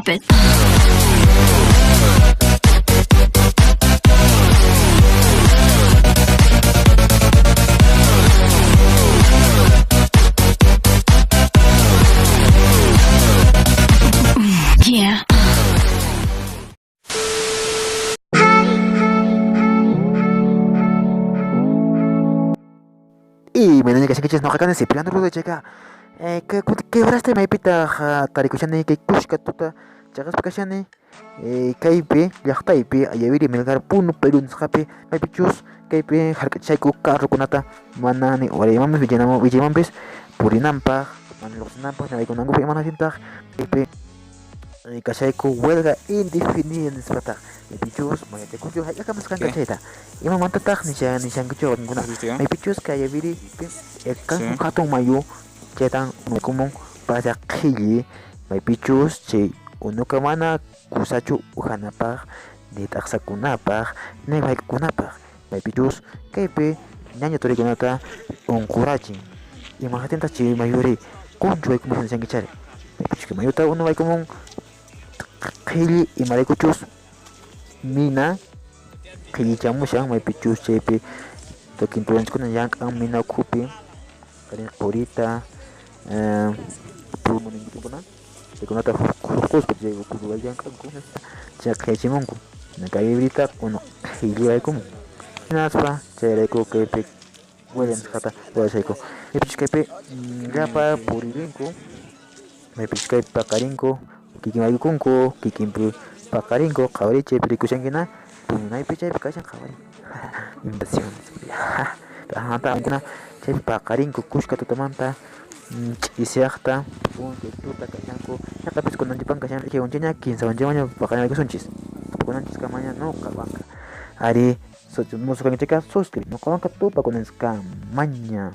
Stop it. Yeah. Y me que no hagan ese plan de llega. Que horas te me pita tarikushani que kushka tuta chagas pakashani kaipe llaqtaypi ayaviri milgar punu perun sqapi maypichus kaypi harkachayku carro kunata manani oraymanmi villaymanpis purinanpaq mana lluqsinanpaq ñawaykunankupi imanasintaq kaypi kashayku huelga indefinida nisqataq maypichus mayatakunchu hayk'akamasqanqa chayta imamantataq nishankuchu wakinkuna maypichus kayaviri kan hatun mayu chaytan unukumun para qhilli maypichus chay unuqa mana kusachu uhanapaq ni t'aqsakunapaq ni waykukunapaq maypichus kaypi ñaña turaykunata unqurachin imahatintaq chay mayuri kunchu waykumun nishankichari maypichus mayuta unu waykumun qhilli imaraykuchus mina qhillichamushan maypichus chaypi tukinpuranchikuna llank'an mina ukhupi karin qurita pulmoningikuna chaykunata hurquspa chay ukhupi llank'anku chay qhillichimunku kaybrita unu qhilli waykumun hinaspa chayrayku kaypi huelga nisqata rurashayku maypichus kaypi llapa puririnku maypichus kaypi paqarinku kikin waykunku kikinpi paqarinku qhawari chaypi rikushankina puñunaypi chaypi kashan qhawari invasiones kuna chaypi paqarinku kushka tutamanta ch'isiaqta punku tuta kashanku ñatapis kunanchipan kashan riqiwanchiña kinsawanchimaña paqarinaykusunchis tukunanchiska maña nuqawanqa ari musuqanchika suscribe nuqawanqa tupakunansqa maña